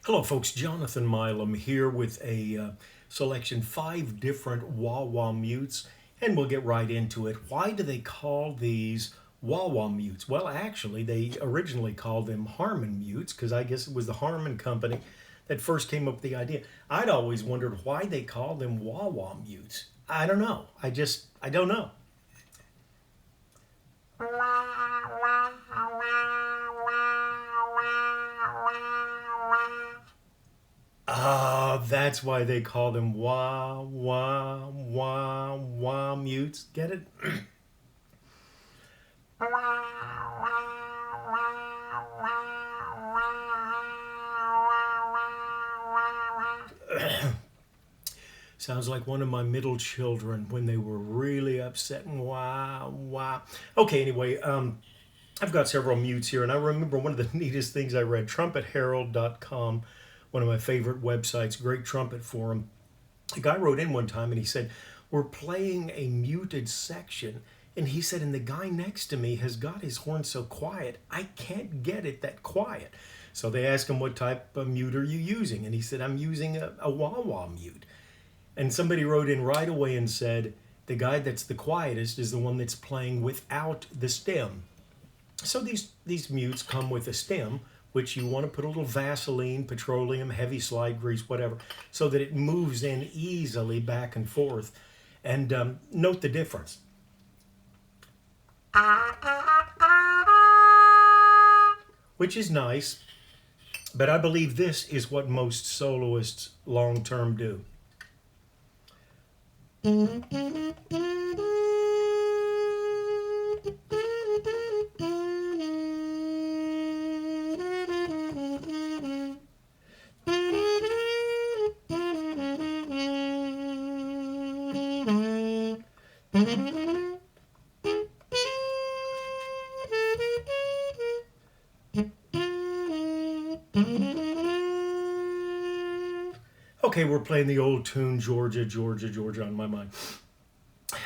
Hello, folks. Jonathan Milam here with a selection 5 different wah-wah mutes, and we'll get right into it. Why do they call these wah-wah mutes? Well, actually, they originally called them Harmon mutes because I guess it was the Harmon company that first came up with the idea. I'd always wondered why they called them wah-wah mutes. I don't know. I don't know. Ah, that's why they call them wah, wah, wah, wah mutes. Get it? Sounds like one of my middle children when they were really upset and wah, wah. Okay, anyway, I've got several mutes here, and I remember one of the neatest things I read, trumpetherald.com, one of my favorite websites, great trumpet forum. A guy wrote in one time and he said, we're playing a muted section. And he said, and the guy next to me has got his horn so quiet, I can't get it that quiet. So they asked him, what type of mute are you using? And he said, I'm using a wah-wah mute. And somebody wrote in right away and said, the guy that's the quietest is the one that's playing without the stem. So these mutes come with a stem, which you want to put a little Vaseline, petroleum, heavy slide grease, whatever, so that it moves in easily back and forth. And note the difference. Which is nice, but I believe this is what most soloists long-term do. Okay, we're playing the old tune, Georgia, Georgia, Georgia on my mind.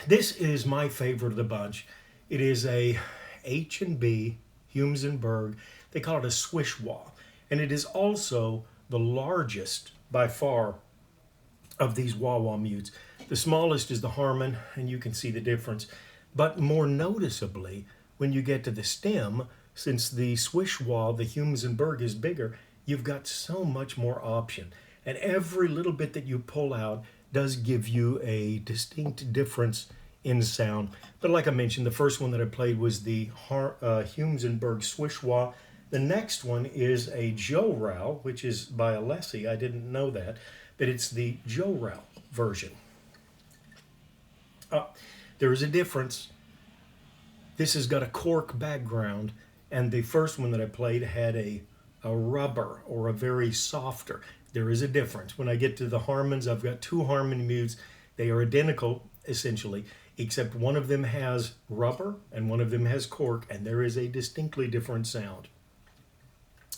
This is my favorite of the bunch. It is a H&B Humes Berg. They call it a Swish Wah. And it is also the largest by far of these wah-wah mutes. The smallest is the Harmon, and you can see the difference. But more noticeably, when you get to the stem, since the Swish Wah, the Humes Berg, is bigger, you've got so much more option. And every little bit that you pull out does give you a distinct difference in sound. But like I mentioned, the first one that I played was the Humes Berg Swish Wah. The next one is a Jo-Ral, which is by Alessi. I didn't know that, but it's the Jo-Ral version. There is a difference. This has got a cork background, and the first one that I played had a rubber or a very softer. There is a difference. When I get to the Harmons, I've got 2 Harmon mutes. They are identical, essentially, except one of them has rubber and one of them has cork, and there is a distinctly different sound.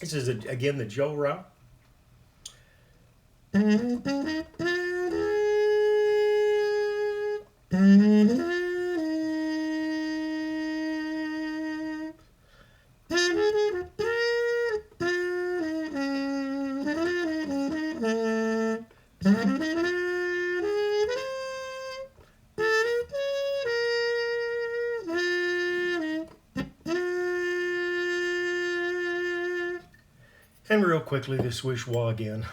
This is, again, the Jo-Ral. And real quickly, the Swish Wah again.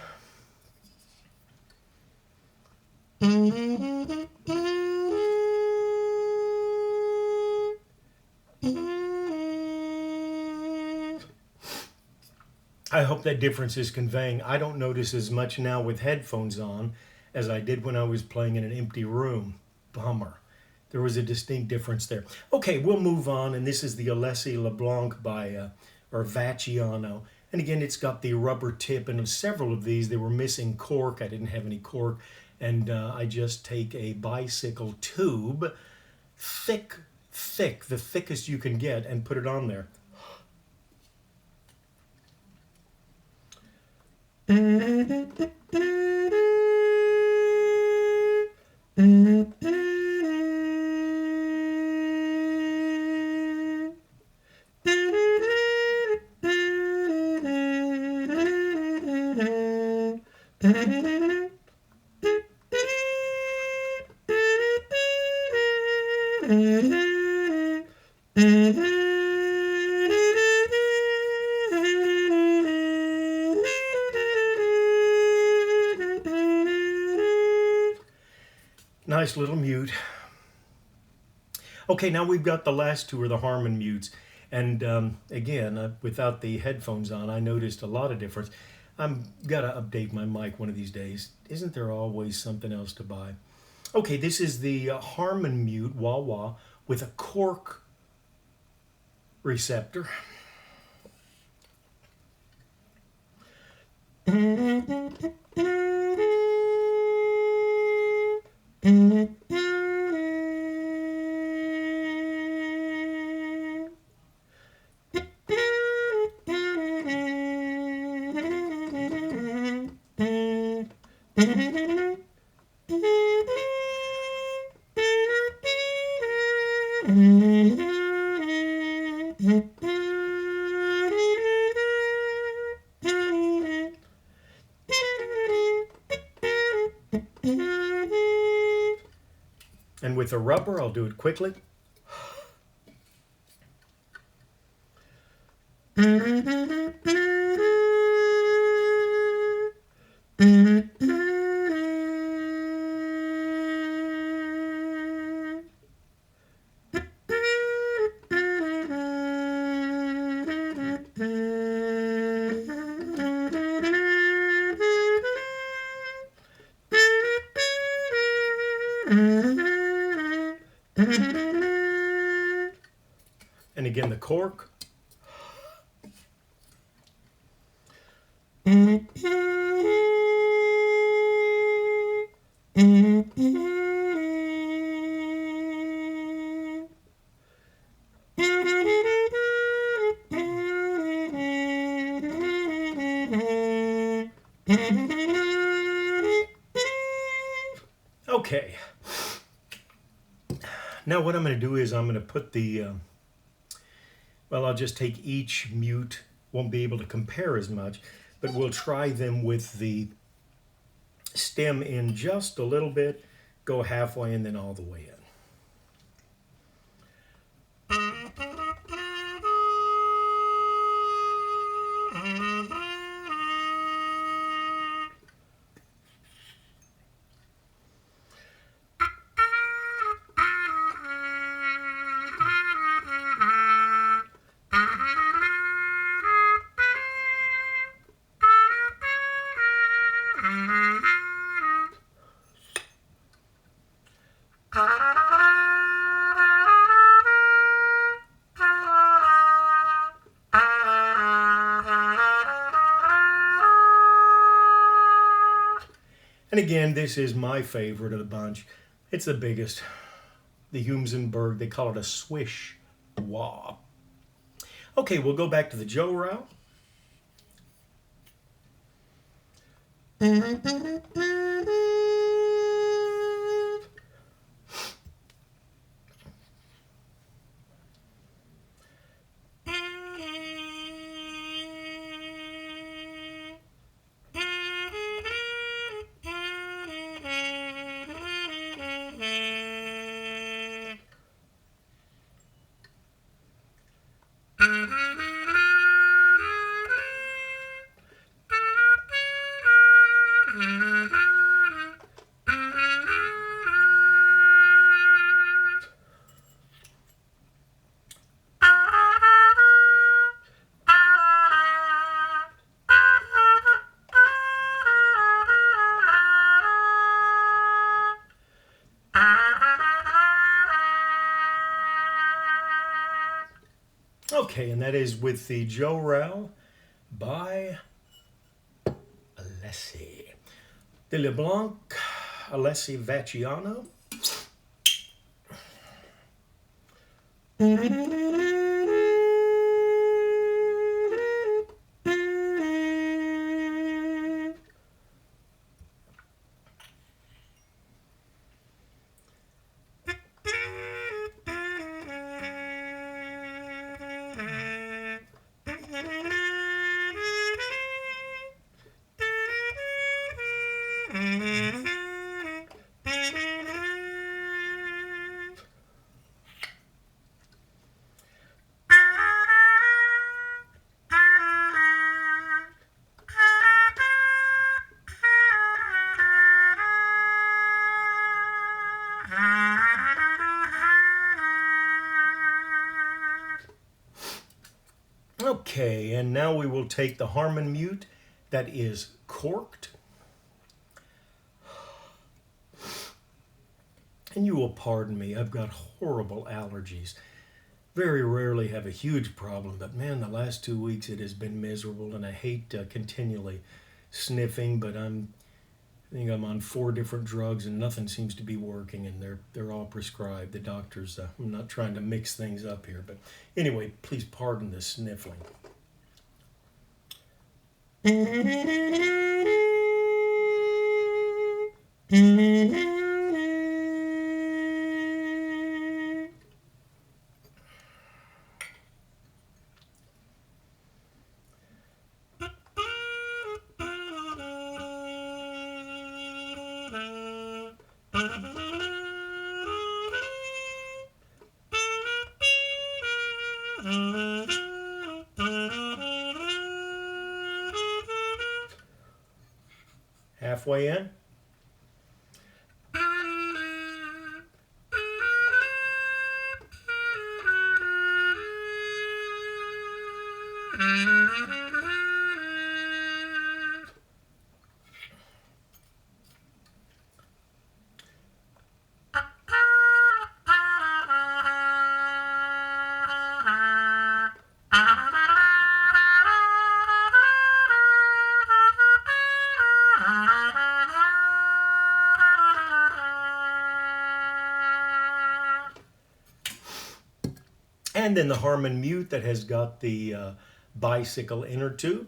I hope that difference is conveying. I don't notice as much now with headphones on as I did when I was playing in an empty room. Bummer. There was a distinct difference there. Okay, we'll move on, and this is the Alessi LeBlanc by Vacchiano. And again, it's got the rubber tip, and several of these, they were missing cork. I didn't have any cork, and I just take a bicycle tube, thick, the thickest you can get, and put it on there. Nice little mute. Okay, now we've got the last two are the Harmon mutes. And again, without the headphones on, I noticed a lot of difference. I'm got to update my mic one of these days. Isn't there always something else to buy? Okay, this is the Harmon mute, Wah-wah, with a cork receptor. And with the rubber, I'll do it quickly. And again, the cork. Okay. Now what I'm going to do is I'm going to put the, well, I'll just take each mute, won't be able to compare as much, but we'll try them with the stem in just a little bit, go halfway and then all the way in. And again, this is my favorite of the bunch. It's the biggest. The Humes Berg, they call it a Swish Wah. Okay, we'll go back to the Jo-Ral. Okay, and that is with the Jo-Ral by Alessi. The LeBlanc Alessi Vacchiano. Okay, and now we will take the Harmon mute that is corked. And you will pardon me, I've got horrible allergies. Very rarely have a huge problem, but man, the last 2 weeks it has been miserable, and I hate continually sniffing, but I think I'm on 4 different drugs and nothing seems to be working, and they're all prescribed. The doctors, I'm not trying to mix things up here, but anyway, please pardon the sniffling. Halfway in. And then the Harmon mute that has got the bicycle inner tube.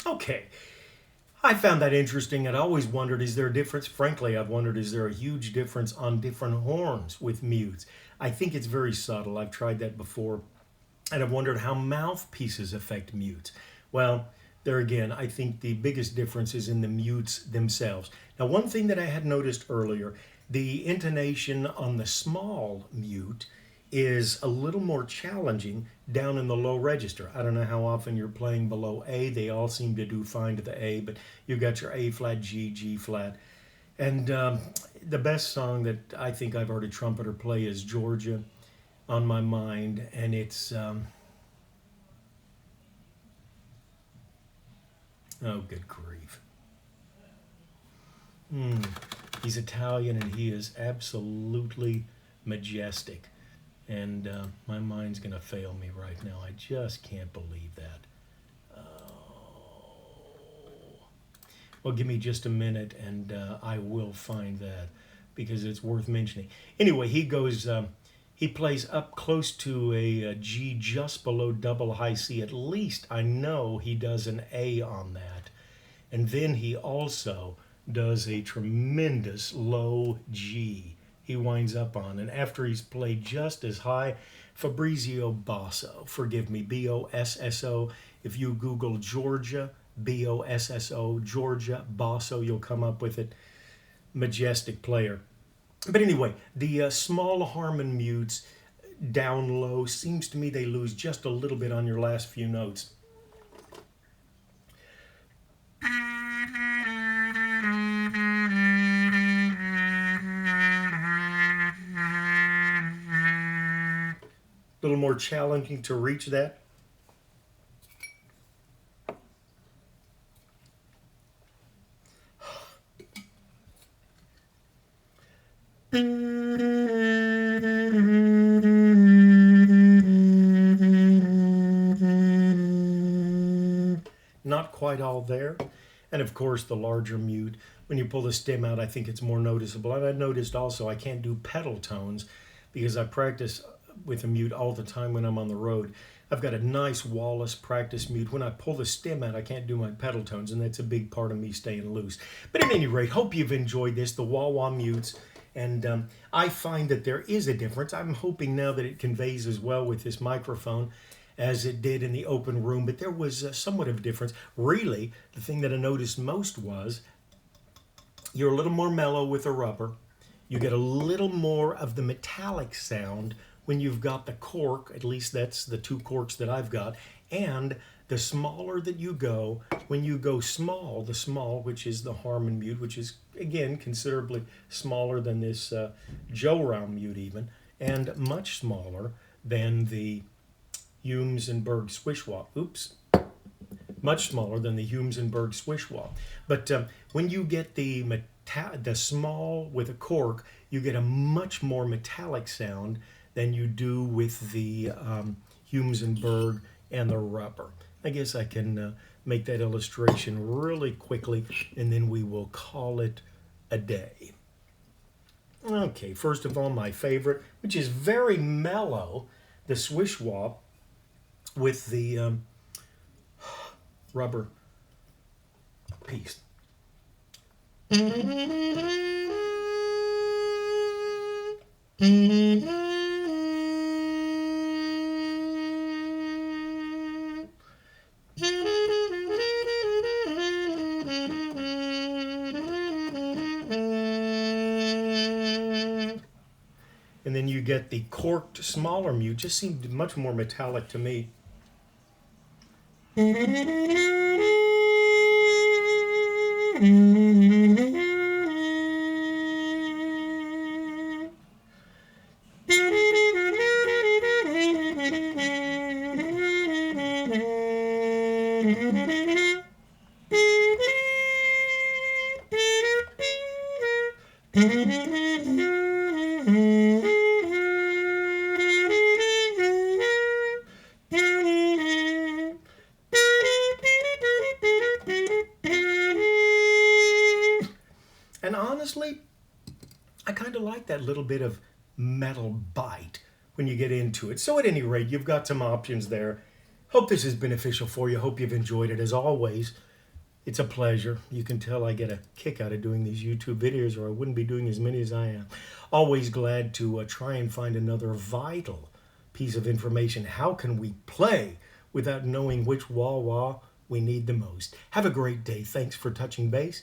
Okay. I found that interesting. I'd always wondered, is there a difference? Frankly, I've wondered, is there a huge difference on different horns with mutes? I think it's very subtle. I've tried that before. And I've wondered how mouthpieces affect mutes. Well, there again, I think the biggest difference is in the mutes themselves. Now, one thing that I had noticed earlier, the intonation on the small mute is a little more challenging down in the low register. I don't know how often you're playing below A. They all seem to do fine to the A, but you've got your A flat, G, G flat. And the best song that I think I've heard a trumpeter play is Georgia on My Mind, and it's oh, good grief. He's Italian and he is absolutely majestic, and my mind's gonna fail me right now. I just can't believe that. Well, give me just a minute and I will find that, because it's worth mentioning. Anyway, he goes he plays up close to a G just below double high C. At least I know he does an A on that. And then he also does a tremendous low G he winds up on. And after he's played just as high, Fabrizio Basso, forgive me, B-O-S-S-O. If you Google Georgia, B-O-S-S-O, Georgia Basso, you'll come up with it. Majestic player. But anyway, the small Harmon mutes down low, seems to me they lose just a little bit on your last few notes. A little more challenging to reach that. Not quite all there. And of course, the larger mute. When you pull the stem out, I think it's more noticeable. And I noticed also I can't do pedal tones because I practice with a mute all the time when I'm on the road. I've got a nice Wallace practice mute. When I pull the stem out, I can't do my pedal tones, and that's a big part of me staying loose. But at any rate, hope you've enjoyed this, the wah-wah mutes. And I find that there is a difference. I'm hoping now that it conveys as well with this microphone as it did in the open room, but there was somewhat of a difference. Really, the thing that I noticed most was you're a little more mellow with a rubber. You get a little more of the metallic sound when you've got the cork, at least that's the two corks that I've got, and the smaller that you go, when you go small, the small, which is the Harmon mute, which is, again, considerably smaller than this Jo-Ral mute even, and much smaller than the Humes Berg Swish Wah. Oops. Much smaller than the Humes Berg Swish Wah. But when you get the small with a cork, you get a much more metallic sound than you do with the Humes Berg and the rubber. I guess I can make that illustration really quickly, and then we will call it a day. Okay, first of all, my favorite, which is very mellow, the Swish Wah with the rubber piece. And then you get the corked smaller mute, just seemed much more metallic to me. And honestly, I kind of like that little bit of metal bite when you get into it. So at any rate, you've got some options there. Hope this is beneficial for you. Hope you've enjoyed it. As always, it's a pleasure. You can tell I get a kick out of doing these YouTube videos, or I wouldn't be doing as many as I am. Always glad to try and find another vital piece of information. How can we play without knowing which wah-wah we need the most? Have a great day. Thanks for touching base.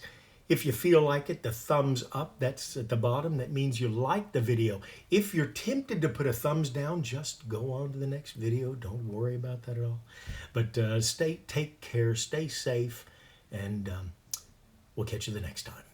If you feel like it, the thumbs up, that's at the bottom. That means you like the video. If you're tempted to put a thumbs down, just go on to the next video. Don't worry about that at all. But take care, stay safe, and we'll catch you the next time.